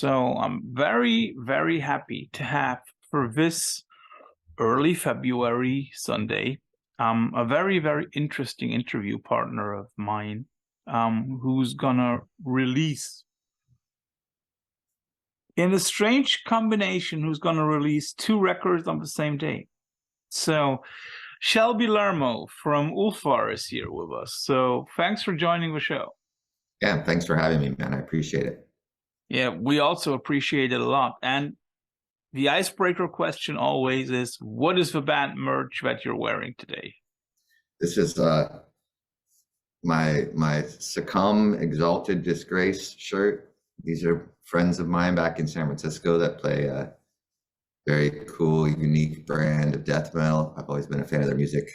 So I'm very, very happy to have for this early February Sunday a very, very interesting interview partner of mine who's gonna release in a strange combination, who's gonna release two records on the same day. So Shelby Lermo from Ulthar is here with us. So thanks for joining the show. Yeah, thanks for having me, man. I appreciate it. Yeah, we also appreciate it a lot. And the icebreaker question always is, what is the band merch that you're wearing today? This is my Succumb Exalted Disgrace shirt. These are friends of mine back in San Francisco that play a very cool, unique brand of death metal. I've always been a fan of their music,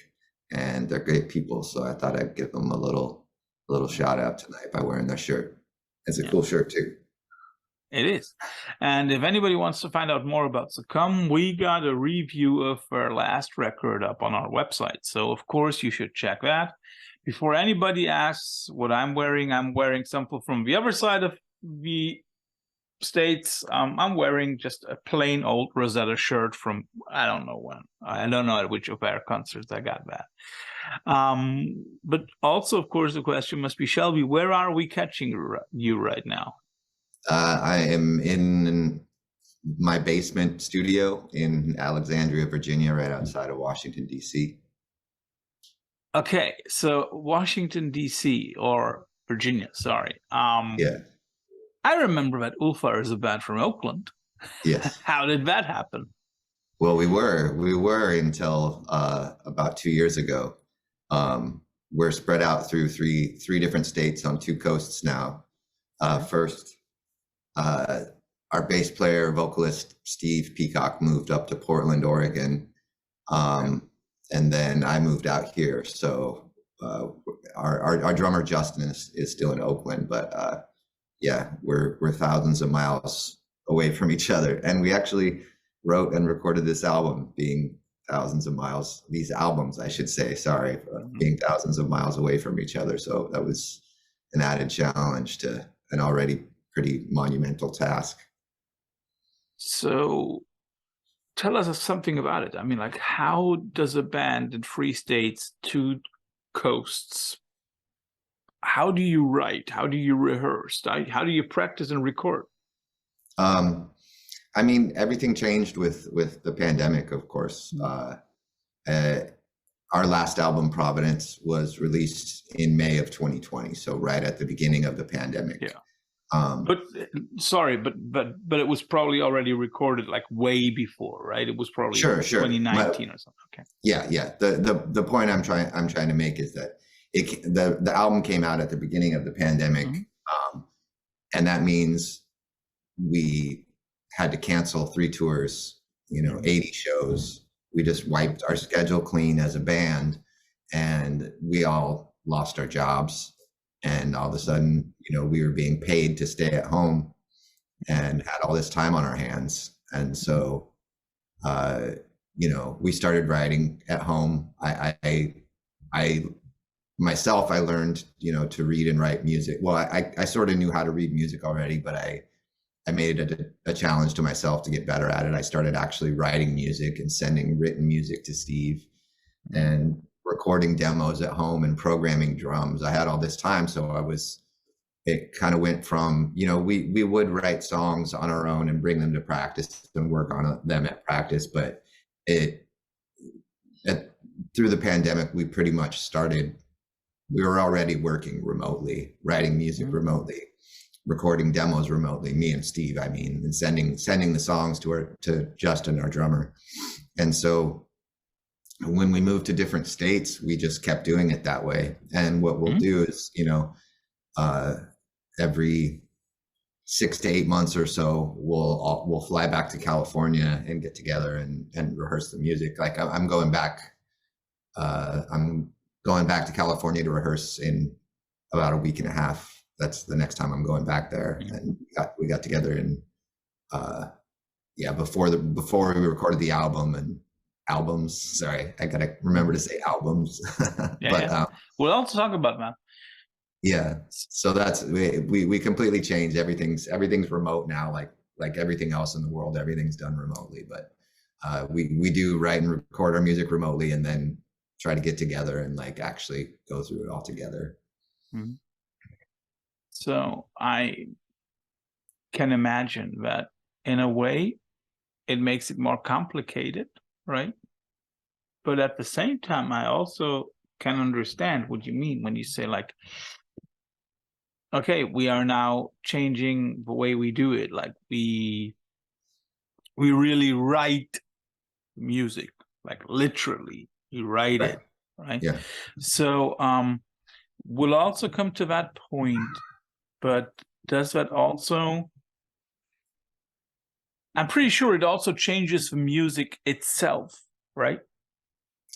and they're great people. So I thought I'd give them a little shout out tonight by wearing their shirt. It's a cool shirt too. It is. And if anybody wants to find out more about Succumb, we got a review of their last record up on our website. So, of course, you should check that. Before anybody asks what I'm wearing something from the other side of the States. I'm wearing just a plain old Rosetta shirt from, I don't know when. I don't know at which of our concerts I got that. But also, of course, the question must be, Shelby, where are we catching you right now? I am in my basement studio in Alexandria, Virginia, right outside of Washington, D.C. Okay, so Washington, D.C. or Virginia, sorry. Yeah. I remember that Ulthar is a band from Oakland. Yes. How did that happen? Well, we were until about 2 years ago. We're spread out through three different states on two coasts now. First, our bass player, vocalist Steve Peacock moved up to Portland, Oregon, and then I moved out here. So our drummer Justin is still in Oakland, but yeah, we're thousands of miles away from each other, and we actually wrote and recorded this album being thousands of miles. These albums, I should say, sorry, being thousands of miles away from each other. So that was an added challenge to an already pretty monumental task. So tell us something about it. I mean, like, how does a band in 3 states, 2 coasts, how do you write? How do you rehearse? How do you practice and record? I mean, everything changed with the pandemic, of course. Our last album, Providence, was released in May of 2020, so right at the beginning of the pandemic. Yeah. But it was probably already recorded like way before, right? It was probably sure 2019 or something. Okay. Yeah. The point I'm trying to make is that the album came out at the beginning of the pandemic, and that means we had to cancel 3 tours, 80 shows. We just wiped our schedule clean as a band, and we all lost our jobs. And all of a sudden, we were being paid to stay at home and had all this time on our hands. And so, we started writing at home. I myself, I learned, to read and write music. Well, I sort of knew how to read music already, but I made it a challenge to myself to get better at it. I started actually writing music and sending written music to Steve and recording demos at home and programming drums. I had all this time. So it kind of went from, we would write songs on our own and bring them to practice and work on them at practice. But through the pandemic, we pretty much we were already working remotely, writing music remotely, recording demos remotely, me and Steve, and sending the songs to Justin, our drummer. And so when we moved to different states, we just kept doing it that way. And what we'll do is, every 6 to 8 months or so, we'll fly back to California and get together and rehearse the music. Like I'm going back to California to rehearse in about a week and a half. That's the next time I'm going back there. And we got together and before we recorded the album and albums. Sorry, I gotta remember to say albums. We'll also talk about that. Yeah. So that's, we completely changed. Everything's remote now. Like everything else in the world, everything's done remotely, but we do write and record our music remotely and then try to get together and like actually go through it all together. Mm-hmm. So I can imagine that in a way it makes it more complicated, right? But at the same time, I also can understand what you mean when you say like, okay, we are now changing the way we do it. Like we really write music, like literally you write Right. it, right? Yeah. So we'll also come to that point, but does that also, I'm pretty sure it also changes the music itself, right?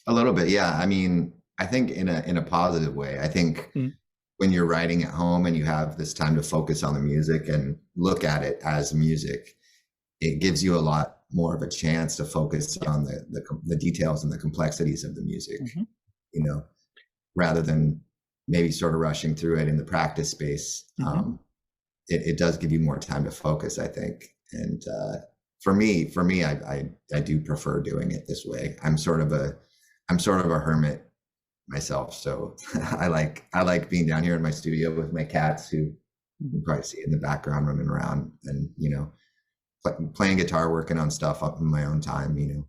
A little bit. Yeah. I mean, I think in a positive way. I think when you're writing at home and you have this time to focus on the music and look at it as music, it gives you a lot more of a chance to focus on the details and the complexities of the music, you know, rather than maybe sort of rushing through it in the practice space. It does give you more time to focus, I think. And for me, I do prefer doing it this way. I'm sort of a hermit myself, so I like being down here in my studio with my cats, who you can probably see in the background running around, and you know, playing guitar, working on stuff up in my own time, you know.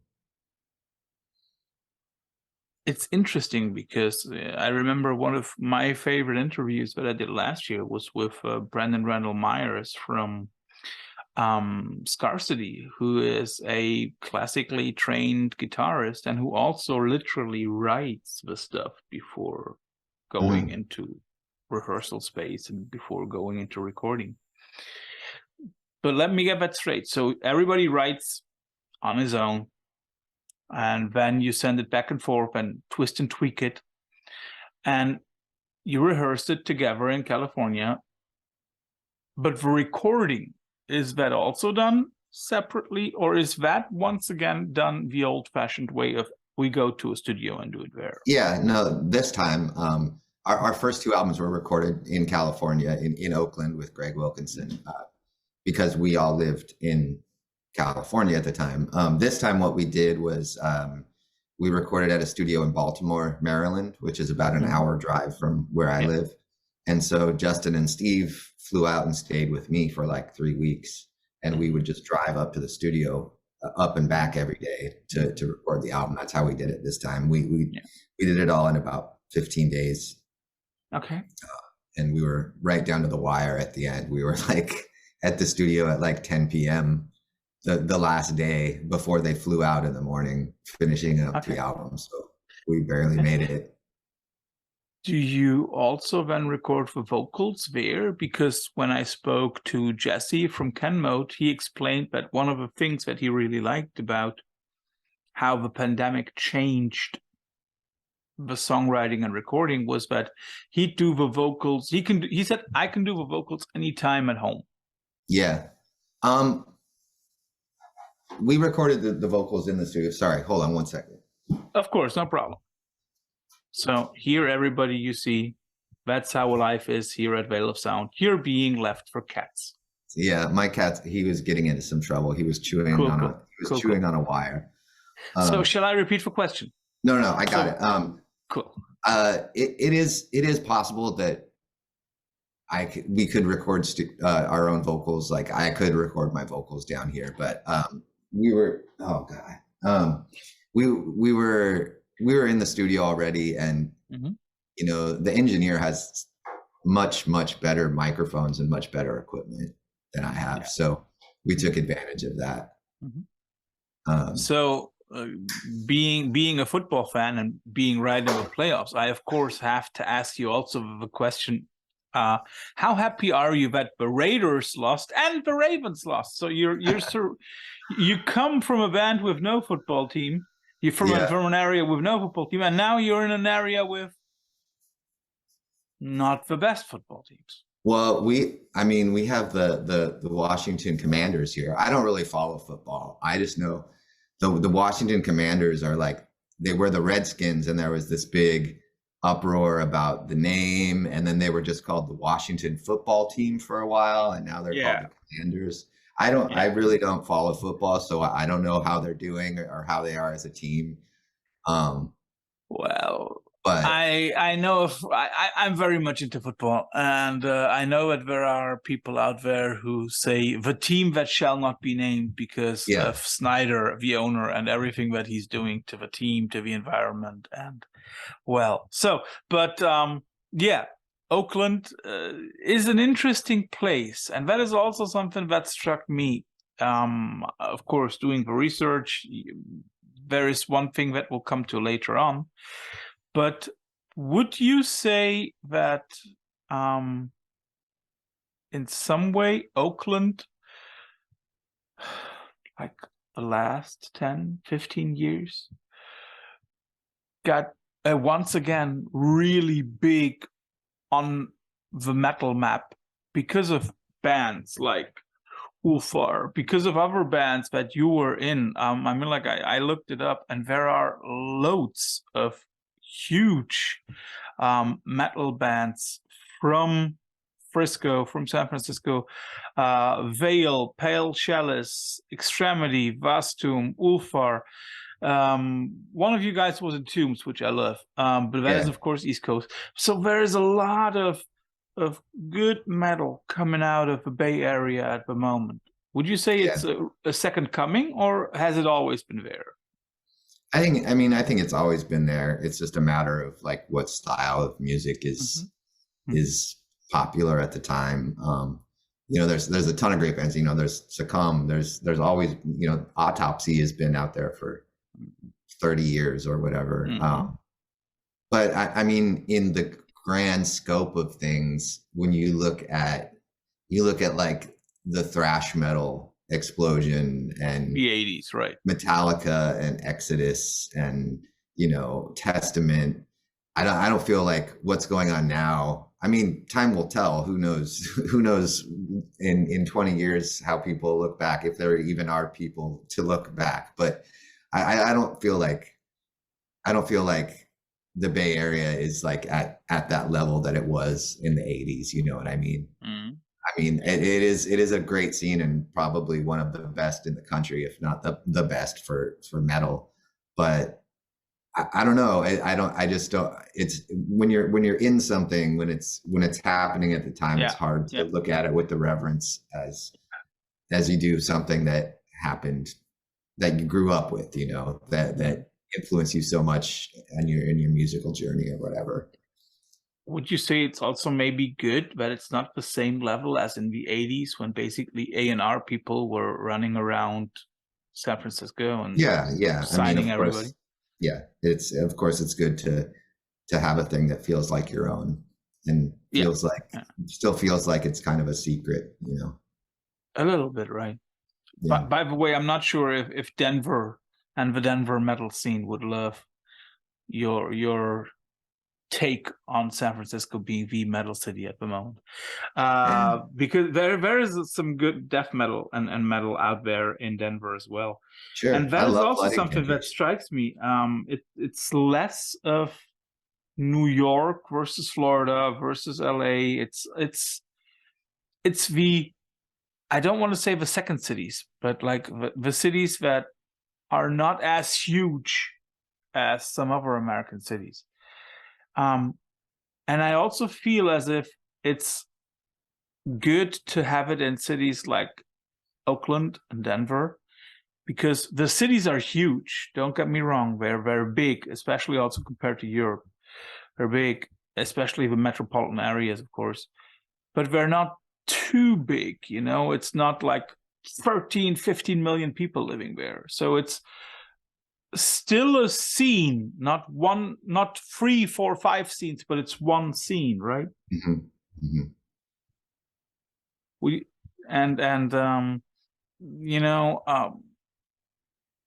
It's interesting because I remember one of my favorite interviews that I did last year was with Brandon Randall Myers from Scarcity, who is a classically trained guitarist and who also literally writes the stuff before going into rehearsal space and before going into recording. But let me get that straight. So everybody writes on his own, and then you send it back and forth and twist and tweak it, and you rehearse it together in California. But the recording, is that also done separately, or is that once again done the old-fashioned way of we go to a studio and do it there? Yeah, no, this time our first two albums were recorded in California, in Oakland with Greg Wilkinson, because we all lived in California at the time. This time what we did was we recorded at a studio in Baltimore, Maryland, which is about an hour drive from where I live. And so Justin and Steve flew out and stayed with me for like 3 weeks, and we would just drive up to the studio up and back every day to record the album. That's how we did it this time. We did it all in about 15 days. Okay. And we were right down to the wire at the end. We were like at the studio at like 10 p.m. the last day before they flew out in the morning, finishing up the album. So we barely made it. Do you also then record the vocals there? Because when I spoke to Jesse from Kenmode, he explained that one of the things that he really liked about how the pandemic changed the songwriting and recording was that he'd do the vocals. He said, I can do the vocals anytime at home. Yeah. We recorded the vocals in the studio. Sorry, hold on one second. Of course, no problem. So here, everybody, you see, that's how life is here at Veil of Sound. You're being left for cats. Yeah, my cat, he was getting into some trouble. He was chewing on a wire. So shall I repeat the question? No, I got it. Cool. It is possible that we could record our own vocals. Like I could record my vocals down here, but we were in the studio already, and you know, the engineer has much better microphones and much better equipment than I have, so we took advantage of that. Being a football fan and being right in the playoffs, I of course have to ask you also the question: how happy are you that the Raiders lost and the Ravens lost? So you come from a band with no football team. You're from an area with no football team, and now you're in an area with not the best football teams. Well, we have the Washington Commanders here. I don't really follow football. I just know the Washington Commanders are like, they were the Redskins, and there was this big uproar about the name, and then they were just called the Washington football team for a while, and now they're called Yeah. the Commanders. I Yeah. really don't follow football, so I don't know how they're doing or how they are as a team. Um, Well, but I know if I'm very much into football, and I know that there are people out there who say the team that shall not be named because yeah, of Snyder, the owner, and everything that he's doing to the team, to the environment, and well, so but yeah, Oakland is an interesting place, and that is also something that struck me. Of course, doing the research, there is one thing that we'll come to later on. But would you say that in some way Oakland, like the last 10, 15 years, got once again really big on the metal map because of bands like Ulthar, because of other bands that you were in? I mean, like I looked it up, and there are loads of huge metal bands from Frisco, from San Francisco, Veil, Pale Chalice, Extremity, Vastum, Ulfar. One of you guys was in Tombs, which I love, but that is, yeah, of course, East Coast. So there is a lot of good metal coming out of the Bay Area at the moment. Would you say yeah. it's a second coming, or has it always been there? I think it's always been there. It's just a matter of like what style of music Mm-hmm. is popular at the time. There's a ton of great bands. There's Succumb. There's always Autopsy has been out there for 30 years or whatever. Mm-hmm. But I mean, in the grand scope of things, when you look at like the thrash metal explosion and The 80s, right? Metallica and Exodus and Testament. I don't feel like what's going on now. I mean, time will tell. Who knows? Who knows in 20 years how people look back, if there even are people to look back. But I don't feel like the Bay Area is like at that level that it was in the 80s. You know what I mean? Mm-hmm. I mean, it is a great scene and probably one of the best in the country, if not the best for metal. But I don't know. I just don't. It's when you're in something, when it's happening at the time, Yeah. it's hard to Yeah. look at it with the reverence as you do something that happened, that you grew up with, that influenced you so much in your musical journey or whatever. Would you say it's also maybe good that it's not the same level as in the 80s, when basically A&R people were running around San Francisco and Yeah. signing Of everybody? course, yeah. It's good to have a thing that feels like your own and feels like still feels like it's kind of a secret, A little bit, right? Yeah. By the way, I'm not sure if Denver and the Denver metal scene would love your take on San Francisco being the metal city at the moment, because there is some good death metal and metal out there in Denver as well. Sure. And that I is love also Bloody something that Candles. strikes me. It's less of New York versus Florida versus LA. It's the, I don't want to say the second cities, but like the cities that are not as huge as some other American cities. And I also feel as if it's good to have it in cities like Oakland and Denver, because the cities are huge. Don't get me wrong. They're very big, especially also compared to Europe. They're big, especially the metropolitan areas, of course, but they're not too big. It's not like 13, 15 million people living there. So it's still a scene, not 3, 4, 5 scenes, but it's one scene, right? Mm-hmm. Mm-hmm.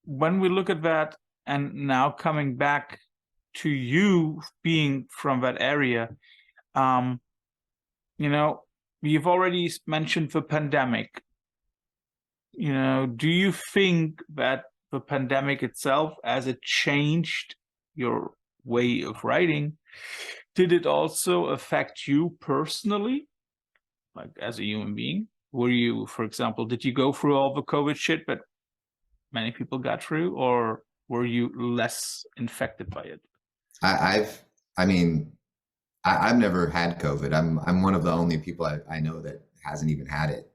When we look at that, and now coming back to you being from that area, you've already mentioned the pandemic. Do you think that the pandemic itself, as it changed your way of writing. Did it also affect you personally, like as a human being? Were you, for example, did you go through all the COVID shit that many people got through, or were you less infected by it? I mean, I've never had COVID. I'm one of the only people I know that hasn't even had it.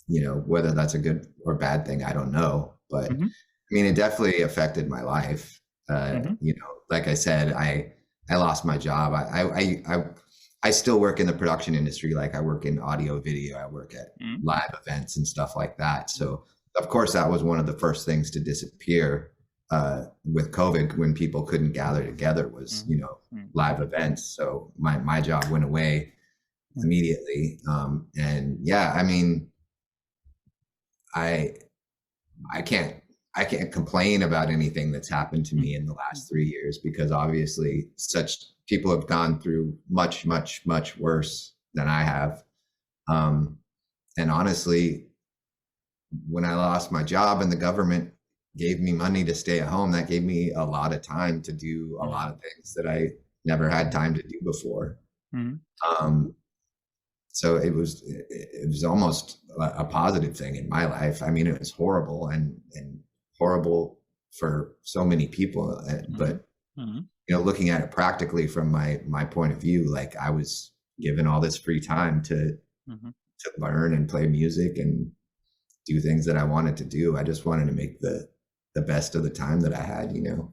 You know, whether that's a good or bad thing, I don't know. But I mean, it definitely affected my life. You know, like I said, I lost my job. I still work in the production industry. Like I work in audio, video. I work at live events and stuff like that. So of course, that was one of the first things to disappear with COVID when people couldn't gather together was, you know, live events. So my job went away immediately. And yeah, I mean, I can't complain about anything that's happened to me in the last 3 years, because obviously such people have gone through much, much, much worse than I have. And honestly, when I lost my job and the government gave me money to stay at home, that gave me a lot of time to do a lot of things that I never had time to do before. So it was almost a positive thing in my life. I mean, it was horrible and horrible for so many people, but you know, looking at it practically from my point of view, like I was given all this free time to learn and play music and do things that I wanted to do. I just wanted to make the best of the time that I had, you know.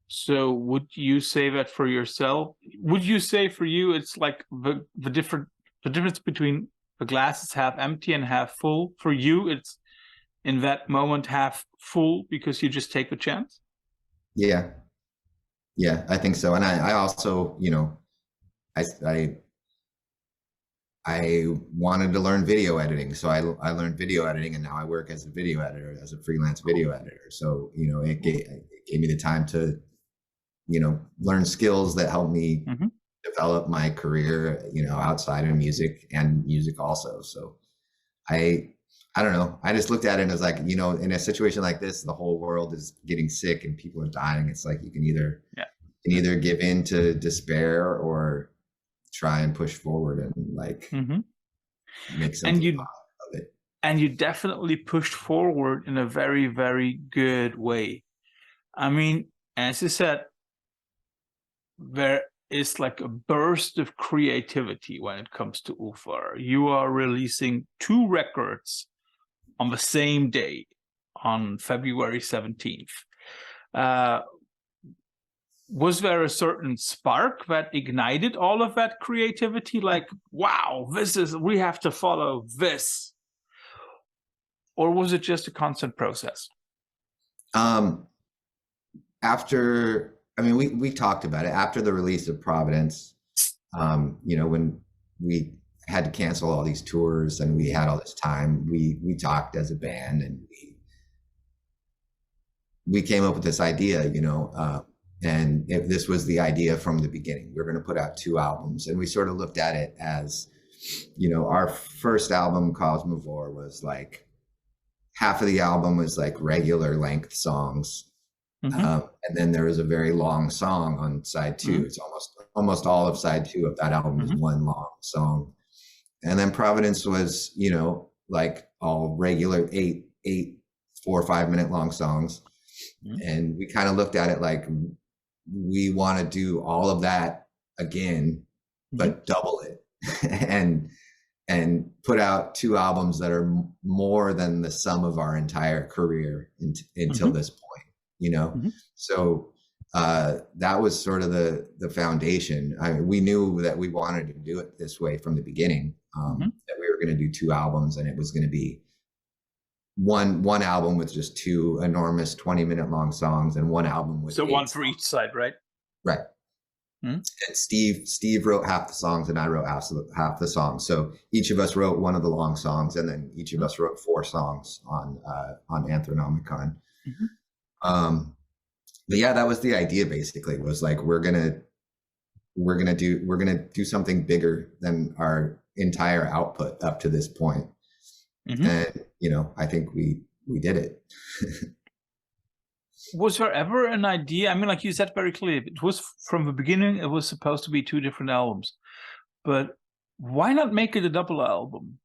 So would you say that for yourself? Would you say for you it's like the difference between the glass is half empty and half full? For you, it's in that moment half full because you just take the chance? Yeah, I think so. And I also, you know, I wanted to learn video editing. So I learned video editing, and now I work as a video editor, as a freelance video editor. So, you know, it gave me the time to, you know, learn skills that help me develop my career, you know, outside of music and music also. So I don't know. I just looked at it and was like, you know, in a situation like this, the whole world is getting sick and people are dying. It's like you can either give in to despair or try and push forward and like make something of it. And you definitely pushed forward in a very, very good way. I mean, as you said, there is like a burst of creativity when it comes to Ulthar. You are releasing 2 records on the same day, on February 17th. Was there a certain spark that ignited all of that creativity? Like, wow, we have to follow this. Or was it just a constant process? We talked about it after the release of Providence. You know, when we had to cancel all these tours and we had all this time, we talked as a band, and we came up with this idea, you know, and this was the idea from the beginning. We're going to put out 2 albums, and we sort of looked at it as, you know, our first album, Cosmovore, was like half of the album was like regular length songs. And then there was a very long song on side 2. It's almost all of side 2 of that album is one long song. And then Providence was, you know, like all regular 8 4 or 5 minute long songs. And we kind of looked at it like we want to do all of that again, but double it and put out 2 albums that are more than the sum of our entire career until this point, you know? So that was sort of the foundation. We knew that we wanted to do it this way from the beginning, that we were going to do 2 albums, and it was going to be one album with just 2 enormous 20-minute long songs, and one album with 1 for each side, right? Right. And Steve wrote half the songs, and I wrote half the songs. So each of us wrote one of the long songs, and then each of us wrote 4 songs on Anthronomicon. But yeah, that was the idea. Basically, was like we're gonna do something bigger than our entire output up to this point. And you know, I think we did it. Was there ever an idea? I mean, like you said very clearly, it was from the beginning, it was supposed to be 2 different albums. But why not make it a double album?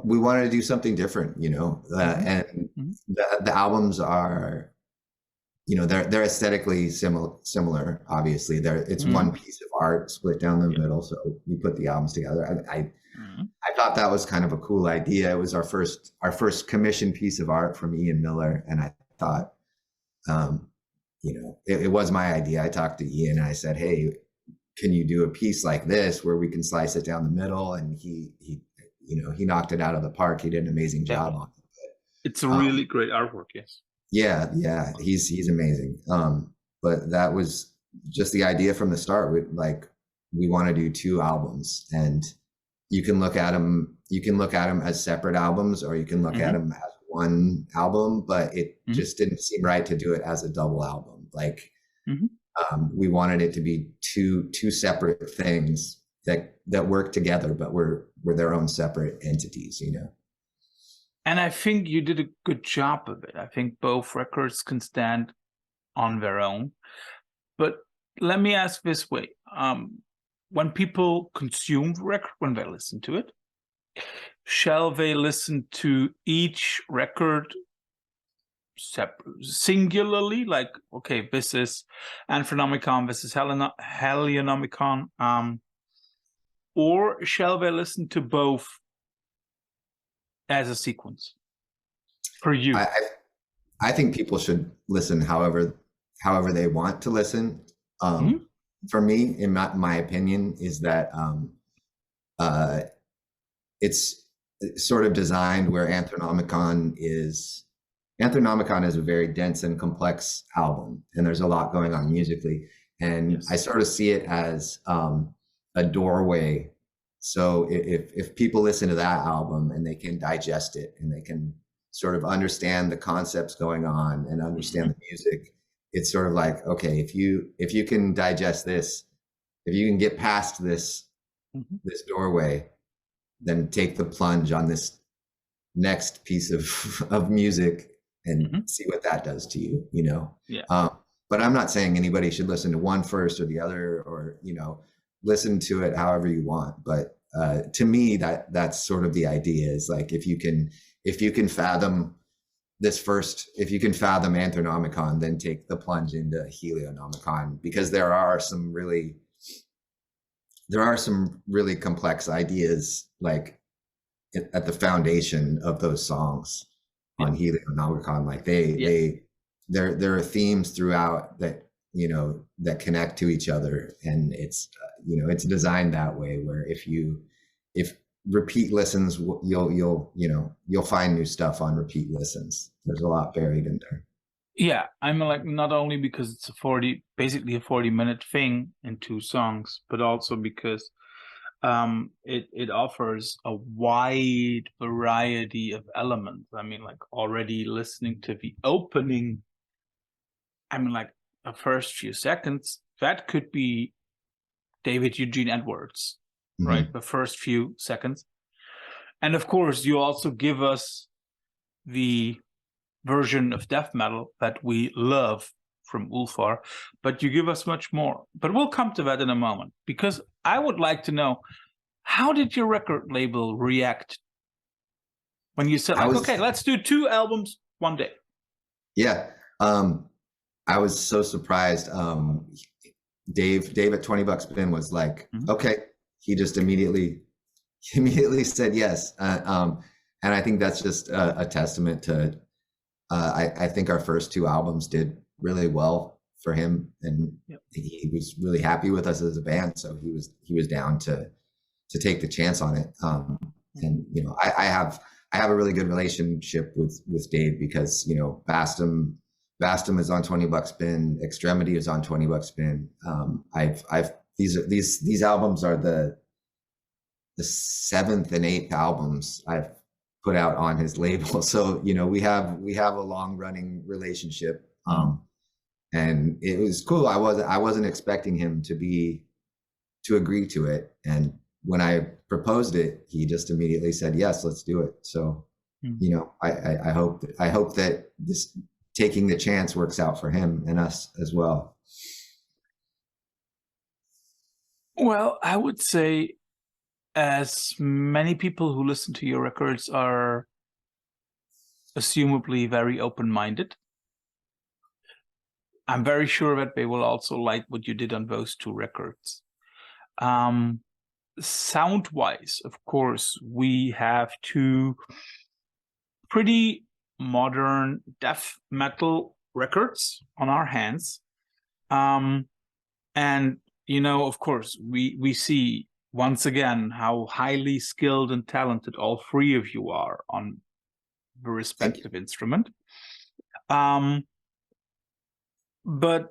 We wanted to do something different, you know, and the albums are, you know, they're aesthetically similar. Obviously, it's one piece of art split down the middle. So we put the albums together. I thought that was kind of a cool idea. It was our first commissioned piece of art from Ian Miller, and I thought, you know, it was my idea. I talked to Ian and I said, "Hey, can you do a piece like this where we can slice it down the middle?" And he you know, he knocked it out of the park. He did an amazing job on it. But, it's a really great artwork, yes. Yeah, he's amazing. But that was just the idea from the start. We want to do 2 albums, and you can look at them as separate albums, or you can look at them as one album, but it just didn't seem right to do it as a double album. Like, we wanted it to be two separate things that work together, but were their own separate entities, you know. And I think you did a good job of it. I think both records can stand on their own. But let me ask this way. When people consume the record, when they listen to it, shall they listen to each record singularly? Like, okay, this is Anthronomicon, this is Helionomicon, or shall they listen to both as a sequence? For you, I think people should listen however they want to listen. For me, in my opinion, is that it's sort of designed where Anthronomicon is a very dense and complex album, and there's a lot going on musically. And I sort of see it as a doorway. So if people listen to that album and they can digest it and they can sort of understand the concepts going on and understand the music, it's sort of like, okay, if you can digest this, if you can get past this doorway, then take the plunge on this next piece of music and see what that does to you, you know? But I'm not saying anybody should listen to one first or the other, or, you know, listen to it however you want. But to me, that's sort of the idea, is like, if you can fathom this first, if you can fathom Anthronomicon, then take the plunge into Helionomicon, because there are some really complex ideas, like at the foundation of those songs on Helionomicon. Like there are themes throughout that, you know, that connect to each other, and it's you know, it's designed that way where if repeat listens, you'll find new stuff on repeat listens. There's a lot buried in there. Yeah, I'm like, not only because it's basically a 40-minute thing in 2 songs, but also because it offers a wide variety of elements. I mean, like, already listening to the opening, I mean, like, the first few seconds, that could be David Eugene Edwards, right? The first few seconds. And of course, you also give us the version of death metal that we love from Ulthar, but you give us much more. But we'll come to that in a moment, because I would like to know, how did your record label react when you said, like, okay, let's do 2 albums one day? Yeah, I was so surprised. Dave at $20 Spin was like, okay. He just immediately said yes. And I think that's just a testament to, I think our first 2 albums did really well for him, and he was really happy with us as a band. So he was down to take the chance on it. And, you know, I have a really good relationship with Dave, because, you know, Bastum is on $20 Spin, Extremity is on $20 Spin. These albums are the 7th and 8th albums I've put out on his label. So, you know, we have a long running relationship. And it was cool. I wasn't expecting him to agree to it. And when I proposed it, he just immediately said, yes, let's do it. So you know, I hope that this taking the chance works out for him and us as well. Well, I would say, as many people who listen to your records are assumably very open-minded, I'm very sure that they will also like what you did on those two records. Sound-wise, of course, we have two pretty modern death metal records on our hands. And, you know, of course, we see once again how highly skilled and talented all three of you are on the respective instrument. But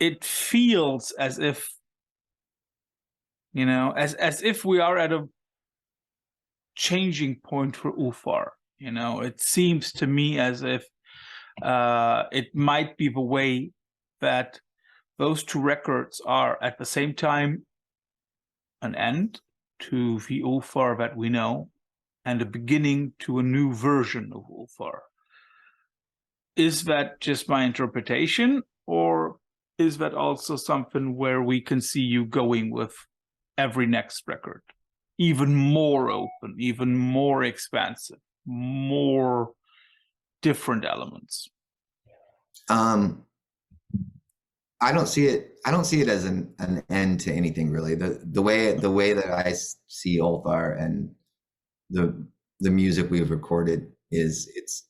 it feels as if, you know, as if we are at a changing point for Ulthar. You know, it seems to me as if it might be the way that those two records are at the same time an end to the Ulthar that we know and a beginning to a new version of Ulthar. Is that just my interpretation, or is that also something where we can see you going with every next record? Even more open, even more expansive, more different elements. I don't see it as an end to anything really. The way that I see Ulthar and the music we've recorded is it's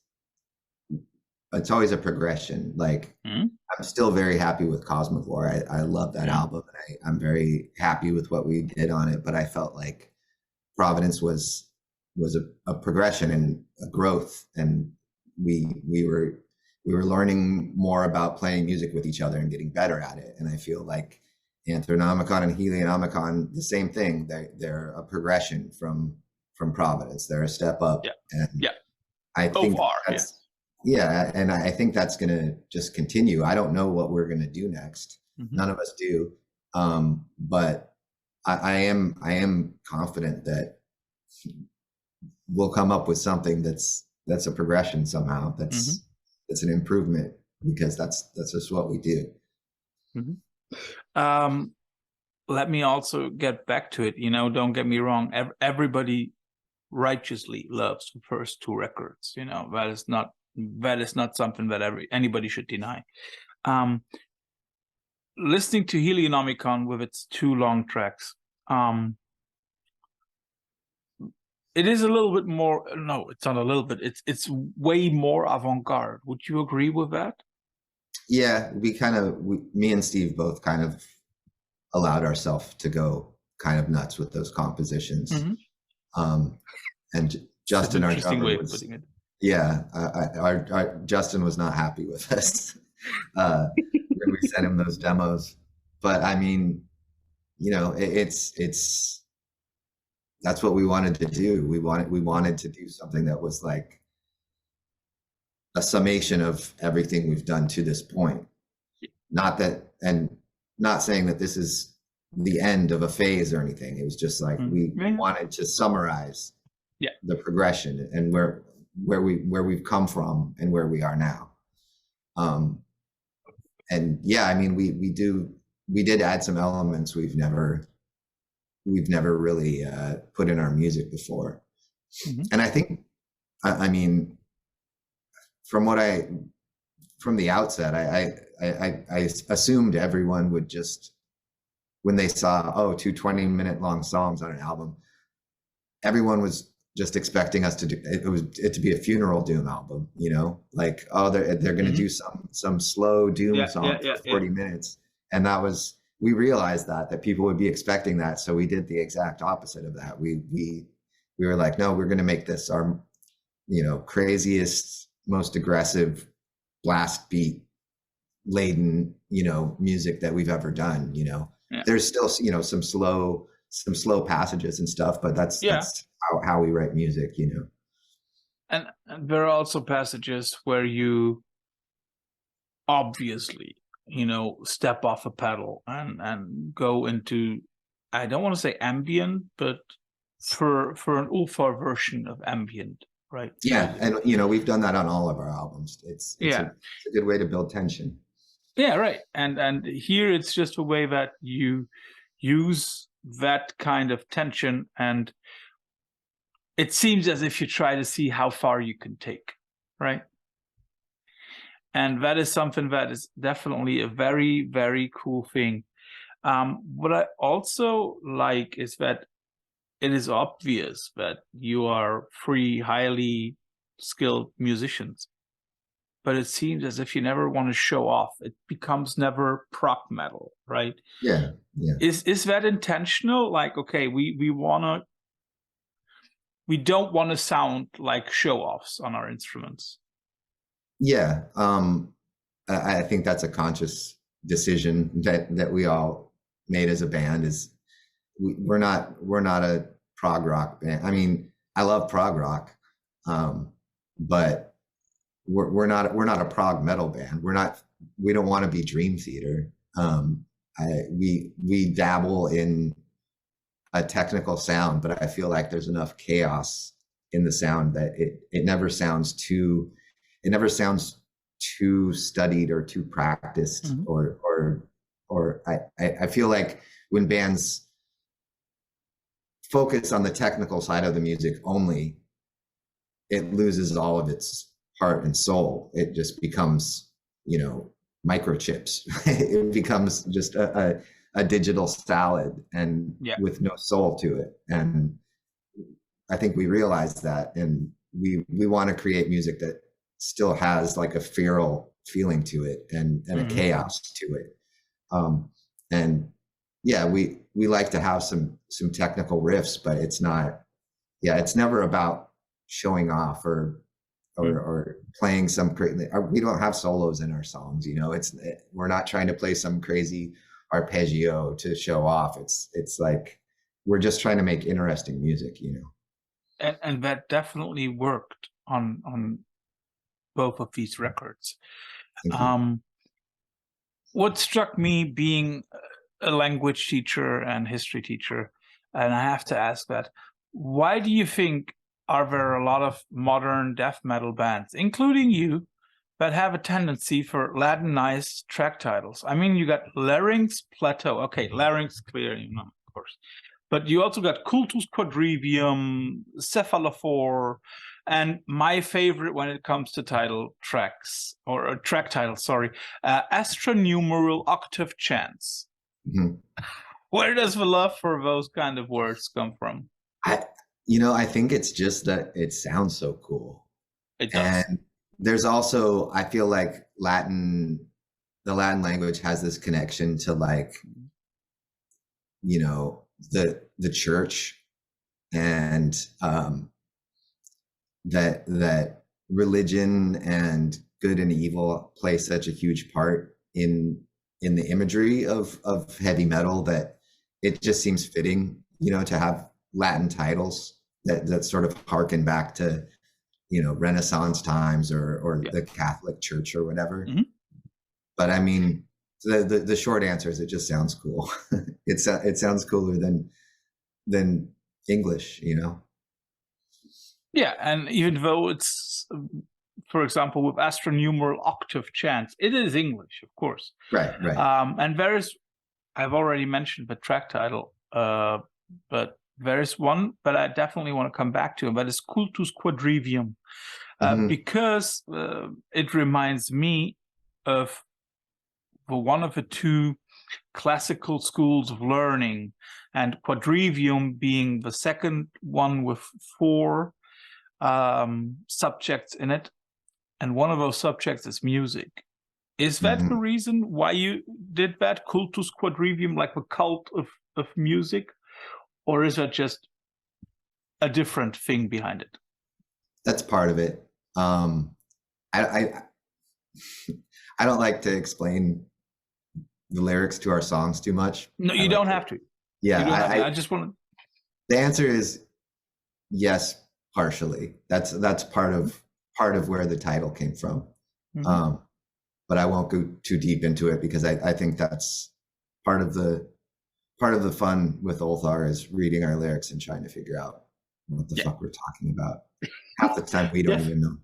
always a progression. Like I'm still very happy with Cosmovore. I love that album, and I'm very happy with what we did on it. But I felt like Providence was a progression and a growth, and we were learning more about playing music with each other and getting better at it. And I feel like Anthronomicon and Helionomicon, the same thing. They're a progression from Providence. They're a step up. And I think and I think that's going to just continue. I don't know what we're going to do next. None of us do. But I am confident that we'll come up with something that's a progression somehow. That's an improvement, because that's just what we do. Let me also get back to it. You know, don't get me wrong. Everybody righteously loves the first two records. You know, that is not something that anybody should deny. Listening to Helionomicon with its two long tracks, it is a little bit more. No, it's not a little bit. It's way more avant-garde. Would you agree with that? Yeah, me and Steve both kind of allowed ourselves to go kind of nuts with those compositions. And Justin, our drummer, way of putting it. Yeah, our Justin was not happy with us when we sent him those demos. But I mean, you know, it's that's what we wanted to do. We wanted to do something that was like a summation of everything we've done to this point. Not saying that this is the end of a phase or anything. It was just like we wanted to summarize the progression and where we've come from and where we are now. And yeah, I mean, we did add some elements we've never really put in our music before. And I think, I mean, from the outset, I assumed everyone would just, when they saw, two 20-minute long songs on an album, everyone was just expecting us to do it to be a funeral doom album, you know, like, they're going to do some slow doom song for 40 minutes. And we realized that people would be expecting that. So we did the exact opposite of that. We were like, no, we're going to make this our, you know, craziest, most aggressive, blast beat laden, you know, music that we've ever done. You know, there's still, you know, some slow passages and stuff, but that's how we write music, you know. And there are also passages where you obviously, you know, step off a pedal and go into, I don't want to say ambient, but for an Ulthar version of ambient, right? Yeah, and we've done that on all of our albums. It's a good way to build tension. Yeah, right. And here it's just a way that you use that kind of tension, and it seems as if you try to see how far you can take, right? And that is something that is definitely a very, very cool thing. What I also like is that it is obvious that you are three highly skilled musicians, but it seems as if you never want to show off. It becomes never prog metal, right? Yeah. Is that intentional? Like, okay, we don't want to sound like show-offs on our instruments. Yeah, I think that's a conscious decision that we all made as a band. Is we're not a prog rock band. I mean, I love prog rock, but we're not a prog metal band. We don't want to be Dream Theater. We dabble in a technical sound, but I feel like there's enough chaos in the sound that it never sounds too studied or too practiced. Mm-hmm. or I feel like when bands focus on the technical side of the music only, it loses all of its heart and soul. It just becomes, microchips. It becomes just a digital salad and with no soul to it. And I think we realize that, and we want to create music that still has like a feral feeling to it and mm-hmm. a chaos to it. And yeah, we like to have some technical riffs, but it's never about showing off or playing some crazy. We don't have solos in our songs, we're not trying to play some crazy arpeggio to show off. It's like we're just trying to make interesting music, And that definitely worked on both of these records. What struck me, being a language teacher and history teacher, and I have to ask that, why do you think are there a lot of modern death metal bands, including you, that have a tendency for Latinized track titles? I mean, you got Larynx Plateau. Okay, Larynx, clear, of course. But you also got Cultus Quadrivium, Cephalophore, and my favorite when it comes to title tracks, or track titles, sorry, astronumeral octave chants. Mm-hmm. Where does the love for those kind of words come from? I think it's just that it sounds so cool. It does. And there's also, I feel like the Latin language has this connection to like, the church, and that religion and good and evil play such a huge part in the imagery of heavy metal, that it just seems fitting, to have Latin titles that sort of harken back to, Renaissance times or the Catholic Church or whatever. Mm-hmm. But I mean, the short answer is it just sounds cool. It sounds cooler than English, Yeah, and even though it's, for example, with astronumeral octave chants, it is English, of course. Right. And I've already mentioned the track title, but there is one that I definitely want to come back to, and that is Cultus Quadrivium, mm-hmm. because it reminds me of one of the two classical schools of learning, and Quadrivium being the second one with 4 subjects in it, and one of those subjects is music. Is that mm-hmm. the reason why you did that, Cultus Quadrivium, like the cult of music, or is that just a different thing behind it? That's part of it. I don't like to explain the lyrics to our songs too much. No, you don't have to. Yeah, I just want to. The answer is yes, partially. That's part of where the title came from. Mm-hmm. But I won't go too deep into it, because I think that's part of the fun with Ulthar, is reading our lyrics and trying to figure out what the fuck we're talking about. Half the time we don't even know.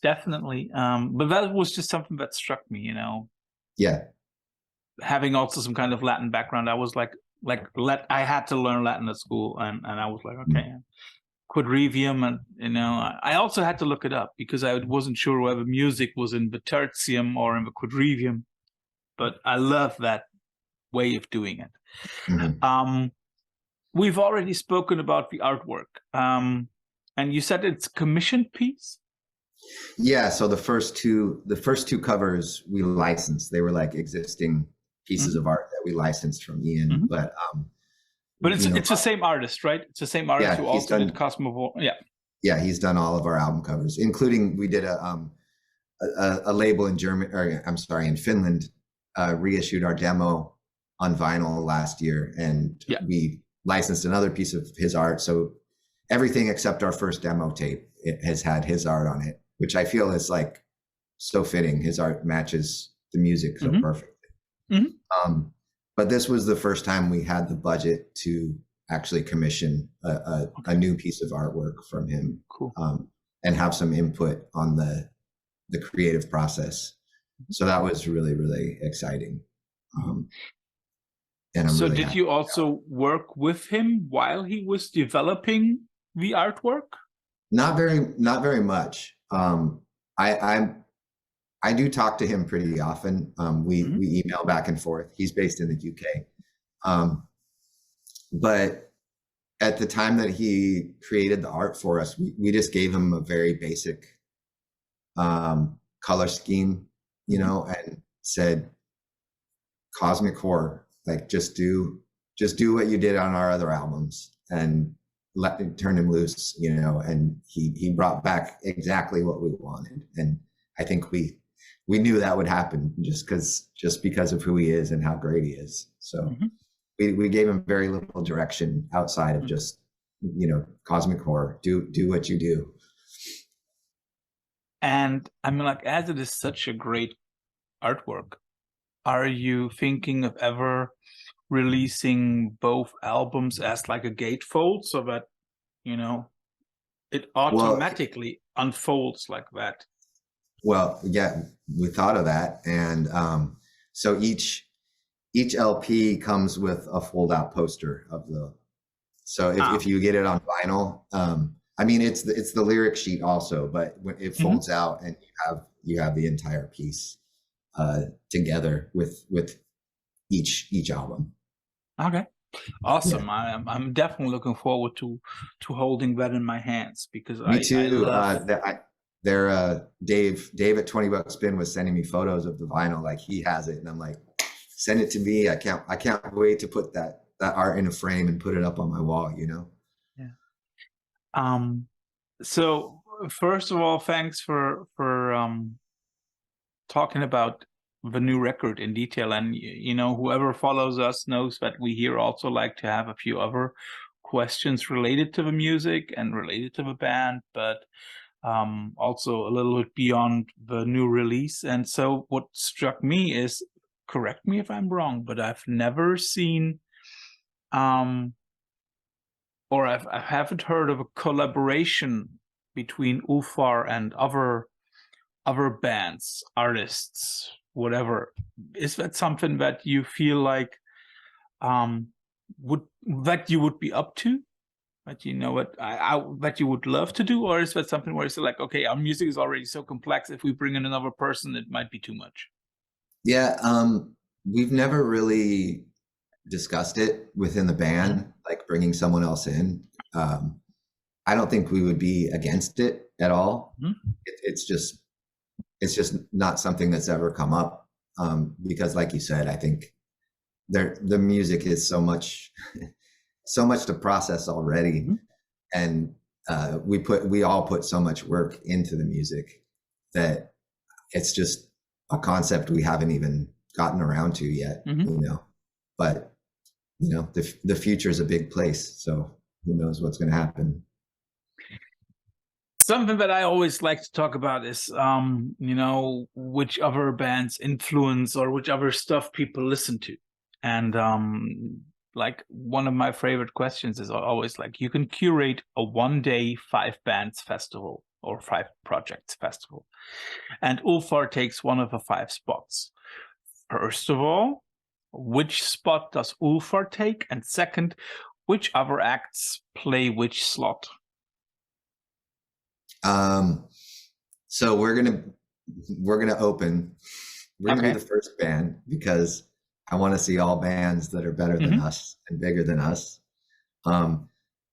Definitely. But that was just something that struck me, you know. Yeah. Having also some kind of Latin background, I was like I had to learn Latin at school, and I was like, okay, quadrivium, and you know, I also had to look it up because I wasn't sure whether music was in the tertium or in the quadrivium. But I love that way of doing it. Mhm. We've already spoken about the artwork, and you said it's a commissioned piece. Yeah, so the first two covers we licensed. They were like existing pieces of art that we licensed from Ian. But it's the same artist, right? It's the same artist who also did Cosmovore. Yeah, he's done all of our album covers, including we did a label in in Finland reissued our demo on vinyl last year, and we licensed another piece of his art. So everything except our first demo tape, it has had his art on it, which I feel is like so fitting. His art matches the music so perfectly. But this was the first time we had the budget to actually commission a new piece of artwork from him. Cool. And have some input on the creative process. So that was really, really exciting. And so did you also work with him while he was developing the artwork? Not very much. I do talk to him pretty often. We email back and forth. He's based in the UK. But at the time that he created the art for us, we just gave him a very basic color scheme, you know, and said, cosmic horror, like just do what you did on our other albums and turn him loose, you know. And he brought back exactly what we wanted. And I think we knew that would happen just because of who he is and how great he is. So we gave him very little direction outside of just, you know, cosmic horror, do what you do. And I mean, like, as it is such a great artwork, are you thinking of ever releasing both albums as like a gatefold so that, you know, it automatically unfolds like that? Well, yeah, we thought of that. And so each LP comes with a fold out poster of so if you get it on vinyl, I mean, it's the lyric sheet also, but it folds out and you have the entire piece together with each album. Okay, awesome. Yeah. I'm definitely looking forward to holding that in my hands because me too. Dave at 20 Bucks Spin was sending me photos of the vinyl, like he has it, and I'm like, send it to me. I can't wait to put that art in a frame and put it up on my wall, you know. Yeah. So first of all, thanks for talking about the new record in detail. And you know, whoever follows us knows that we here also like to have a few other questions related to the music and related to the band, but also a little bit beyond the new release. And so what struck me is, correct me if I'm wrong, but I've never seen or I haven't heard of a collaboration between Ulthar and other bands, artists, whatever. Is that something that you feel like that you would be up to? That you know what that you would love to do, or is that something where it's like, okay, our music is already so complex, if we bring in another person, it might be too much? Yeah, we've never really discussed it within the band, like bringing someone else in. I don't think we would be against it at all. It's just not something that's ever come up, because like you said, I think the music is so much to process already. And we all put so much work into the music that it's just a concept we haven't even gotten around to yet, you know. But you know, the future is a big place, so who knows what's going to happen. Something that I always like to talk about is, you know, which other bands influence or which other stuff people listen to. And like one of my favorite questions is always like, you can curate a 1-day 5 bands festival or 5 projects festival, and Ulthar takes one of the 5 spots. First of all, which spot does Ulthar take? And second, which other acts play which slot? So we're gonna open. We're gonna be the first band because I want to see all bands that are better than us and bigger than us.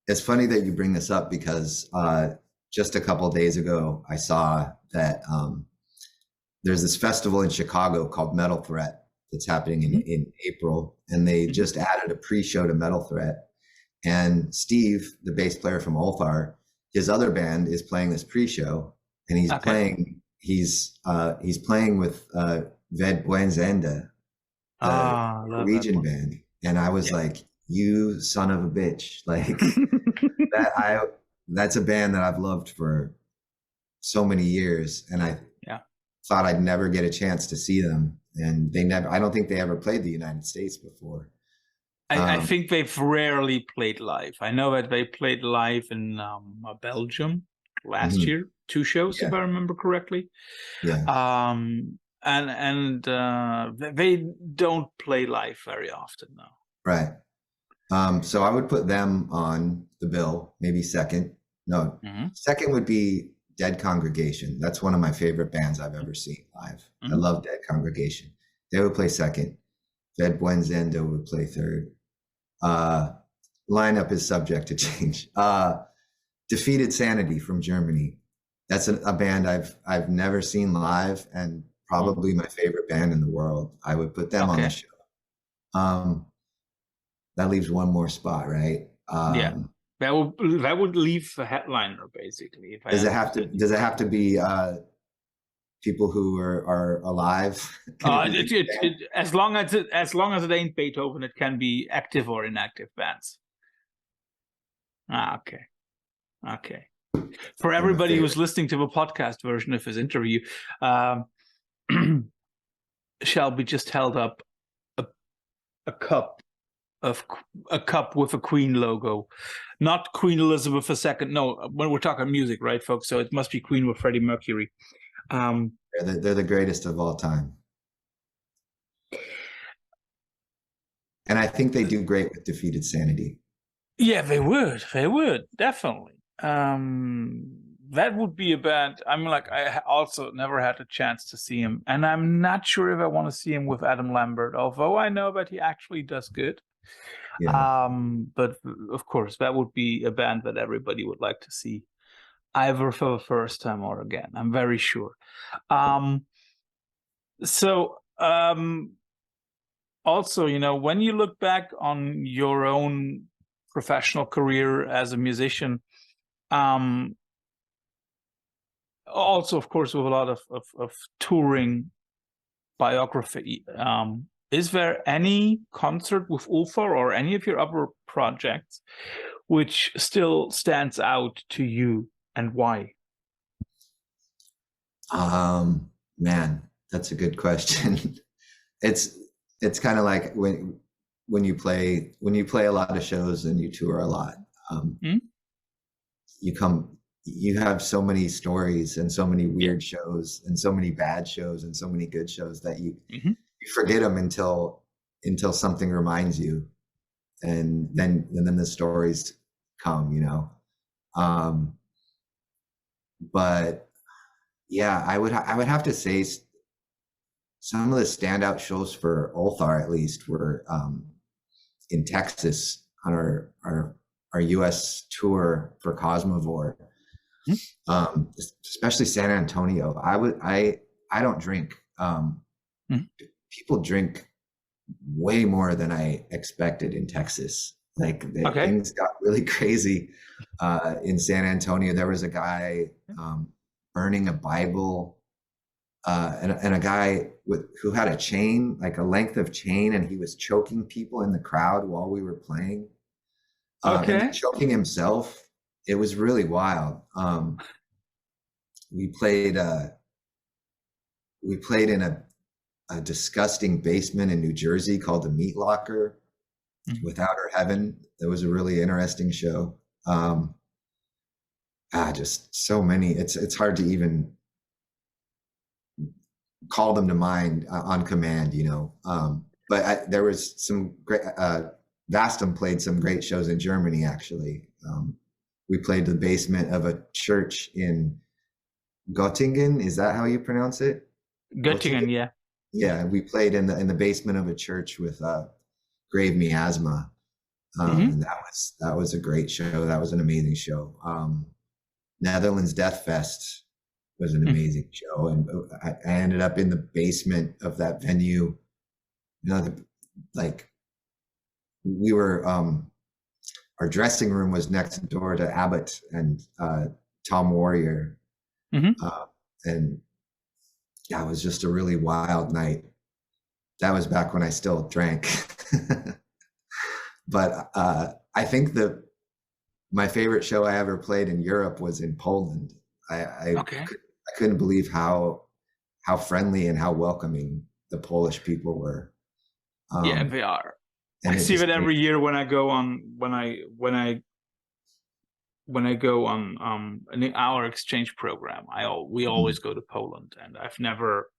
It's funny that you bring this up because just a couple of days ago, I saw that there's this festival in Chicago called Metal Threat that's happening in April, and they just added a pre-show to Metal Threat. And Steve, the bass player from Ulthar, his other band is playing this pre-show, and he's playing with Ved Buenzenda, the Norwegian band. And I was like, you son of a bitch. Like that's a band that I've loved for so many years. And I thought I'd never get a chance to see them. And I don't think they ever played the United States before. I think they've rarely played live. I know that they played live in Belgium last year, 2 shows, if I remember correctly. Yeah. And they don't play live very often now. Right. So I would put them on the bill, maybe second. No, second would be Dead Congregation. That's one of my favorite bands I've ever seen live. I love Dead Congregation. They would play second. Ved Buenzenda would play third. Lineup is subject to change. Defeated Sanity from Germany. That's a band I've never seen live, and probably my favorite band in the world. I would put them on the show. That leaves one more spot, right? That would leave the headliner basically. Does it have to be people who are alive? As long as it ain't Beethoven, it can be active or inactive bands. Okay. For everybody who's listening to the podcast version of his interview, Shelby just held up a cup with a Queen logo, not Queen Elizabeth II. No, when we're talking music, right, folks? So it must be Queen with Freddie Mercury. They're the greatest of all time, and I think they do great with Defeated Sanity. Yeah, they would definitely. That would be a band. I mean, like, I also never had a chance to see him, and I'm not sure if I want to see him with Adam Lambert, although I know that he actually does good. Yeah. But of course, that would be a band that everybody would like to see, either for the first time or again. I'm very sure. Also, when you look back on your own professional career as a musician, also, of course, with a lot of touring biography, is there any concert with Ulthar or any of your other projects which still stands out to you, and why? Man, that's a good question. It's kind of like when you play a lot of shows and you tour a lot, you have so many stories and so many weird shows and so many bad shows and so many good shows that you forget them until something reminds you, and then the stories come, but yeah, I would have to say some of the standout shows for Ulthar, at least, were in Texas on our US tour for Cosmovore, especially San Antonio. I don't drink. People drink way more than I expected in Texas. Like things got really crazy in San Antonio. There was a guy burning a Bible, and a guy who had a chain, like a length of chain, and he was choking people in the crowd while we were playing. And choking himself. It was really wild. We played in a disgusting basement in New Jersey called the Meat Locker. Without Her Heaven, that was a really interesting show. Just so many. It's hard to even call them to mind on command, you know. But there was some great. Vastum played some great shows in Germany, actually. We played the basement of a church in Göttingen. Is that how you pronounce it? Göttingen, yeah. Yeah, we played in the basement of a church with grave miasma. And that was a great show. That was an amazing show. Netherlands Death Fest was an amazing show, and I ended up in the basement of that venue. You know, we were our dressing room was next door to Abbott and Tom Warrior, and yeah, it was just a really wild night. That was back when I still drank. But I think my favorite show I ever played in Europe was in Poland. I couldn't believe how friendly and how welcoming the Polish people were. Yeah, they are. I see that every year when I go on our exchange program. We always go to Poland, and I've never,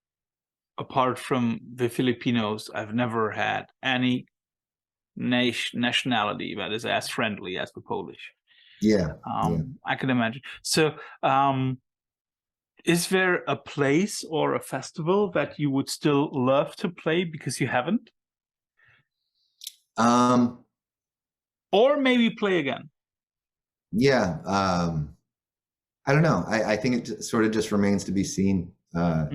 apart from the Filipinos, I've never had any nationality that is as friendly as the Polish. Yeah, I can imagine. So, is there a place or a festival that you would still love to play because you haven't? Or maybe play again? Yeah, I don't know. I think it sort of just remains to be seen. I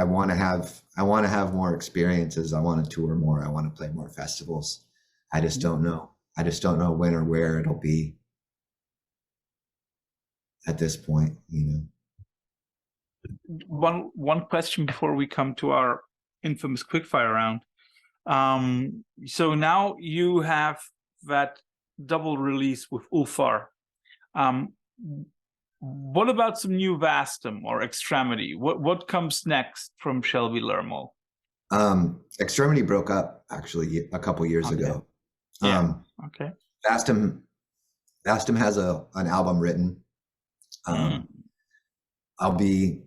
want to have more experiences. I want to tour more. I want to play more festivals. I just don't know. I just don't know when or where it'll be at this point, you know. One question before we come to our infamous quickfire round. So now you have that double release with Ulthar. What about some new Vastum or Extremity? What comes next from Shelby Lermo? Extremity broke up actually a couple years ago. Yeah. Vastum has an album written. I'll be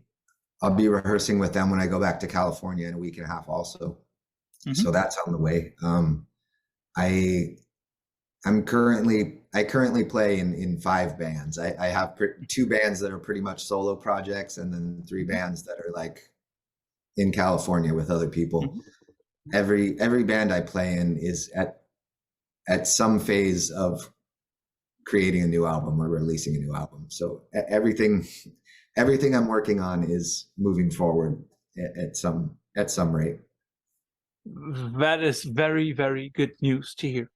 rehearsing with them when I go back to California in a week and a half also. So that's on the way. I currently play in 5 bands. I have 2 bands that are pretty much solo projects, and then 3 bands that are like in California with other people. Every band I play in is at some phase of creating a new album or releasing a new album. So everything I'm working on is moving forward at some rate. That is very, very good news to hear.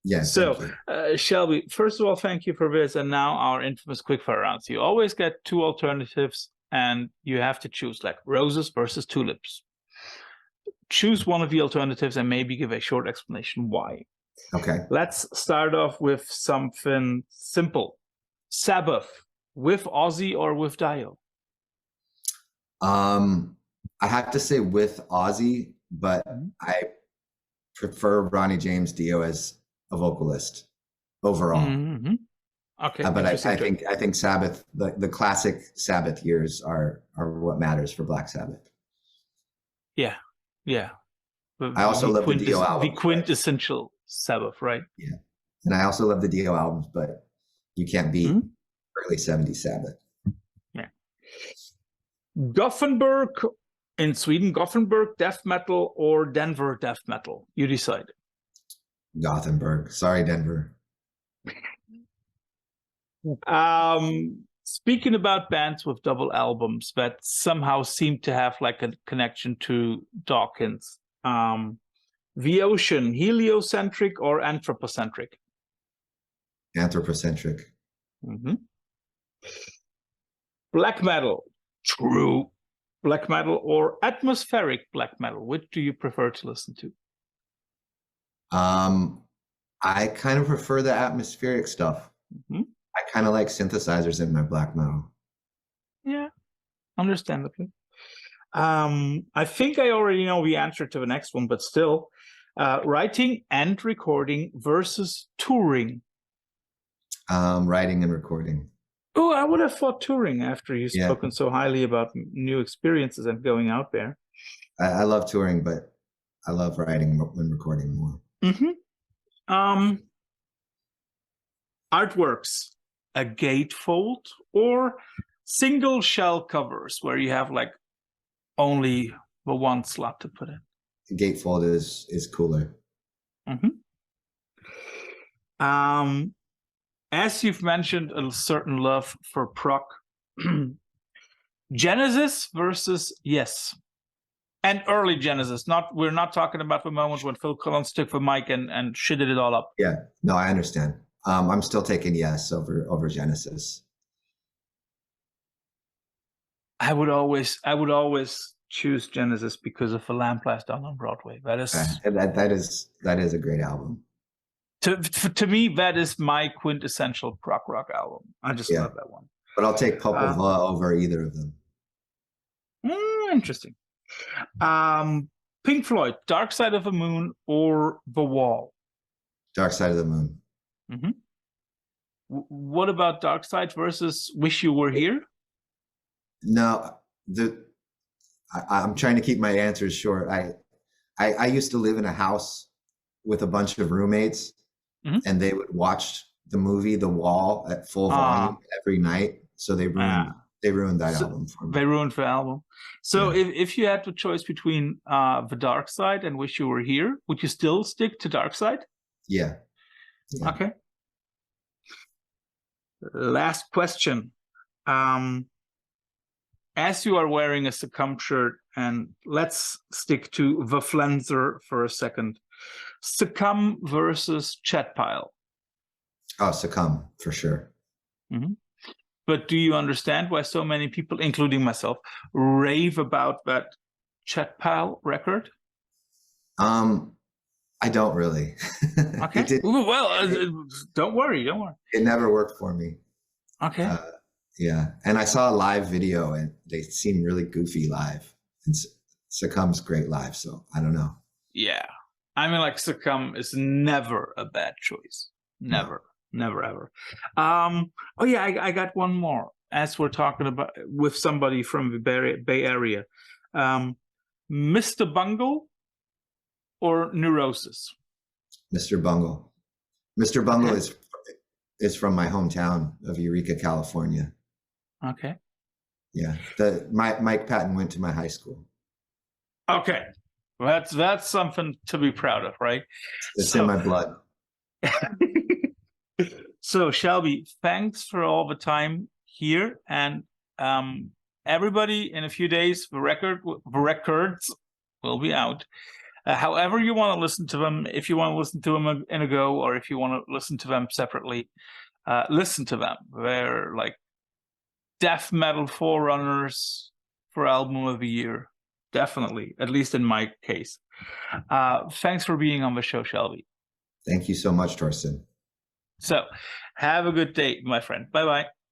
Yeah. So, Shelby, first of all, thank you for this. And now our infamous quickfire rounds. You always get 2 alternatives, and you have to choose, like roses versus tulips. Choose one of the alternatives and maybe give a short explanation why. Okay. Let's start off with something simple. Sabbath, with Ozzy or with Dio? I have to say with Ozzy, but I prefer Ronnie James Dio as a vocalist overall. Okay. But I think Sabbath, the classic Sabbath years are what matters for Black Sabbath. Yeah. I also love the Dio albums. The quintessential Sabbath, right? Yeah. And I also love the Dio albums, but you can't beat early 70s Sabbath. Yeah. Gothenburg in Sweden, Gothenburg death metal or Denver death metal? You decide. Gothenburg. Sorry, Denver. Speaking about bands with double albums that somehow seem to have like a connection to Dawkins, The Ocean, heliocentric or anthropocentric? Anthropocentric. Black metal, true black metal or atmospheric black metal? Which do you prefer to listen to? I kind of prefer the atmospheric stuff. I kind of like synthesizers in my black metal. Yeah, understandably. I think I already know the answer to the next one, but still, Writing and recording versus touring. Writing and recording. Oh, I would have thought touring after you've Yeah. spoken so highly about new experiences and going out there. I love touring, but I love writing and recording more. Artworks, a gatefold or single shell covers where you have like only the one slot to put in. The gatefold is cooler. As you've mentioned, a certain love for prog. Genesis versus Yes. And early Genesis. We're not talking about the moment when Phil Collins took the mic and shitted it all up. Yeah, no, I understand. I'm still taking Yes over Genesis. I would always choose Genesis because of the Lamp Lies Down on Broadway. That is a great album. To me, that is my quintessential prog rock album. I just love that one. But I'll take Popova over either of them. Interesting. Pink Floyd, Dark Side of the Moon or The Wall? Dark Side of the Moon. What about Dark Side versus Wish You Were Here? No, I'm trying to keep my answers short. I used to live in a house with a bunch of roommates, and they would watch the movie The Wall at full volume every night. So they ruined that album for me. They ruined the album. So if you had the choice between The Dark Side and Wish You Were Here, would you still stick to Dark Side? Yeah. Okay. Last question. As you are wearing a Succumb shirt, and let's stick to the Flenser for a second. Succumb versus Chatpile. Oh, Succumb, for sure. But do you understand why so many people, including myself, rave about that Chatpile record? I don't really. Okay. Don't worry. It never worked for me. Okay. Yeah, and I saw a live video, and they seem really goofy live. And Succumb's great live, so I don't know. Yeah, I mean, like Succumb is never a bad choice. Never ever. Oh yeah, I got one more. As we're talking about with somebody from the Bay Area, Mr. Bungle or Neurosis? Mr. Bungle. Mr. Bungle is from my hometown of Eureka, California. Okay. Yeah, Mike Patton went to my high school. Okay, that's something to be proud of, right? It's in my blood. So Shelby, thanks for all the time here, and everybody, in a few days the records will be out. However you want to listen to them, if you want to listen to them in a go, or if you want to listen to them separately, listen to them. They're like death metal forerunners for album of the year. Definitely, at least in my case. Thanks for being on the show, Shelby. Thank you so much, Torsten. So, have a good day, my friend. Bye-bye.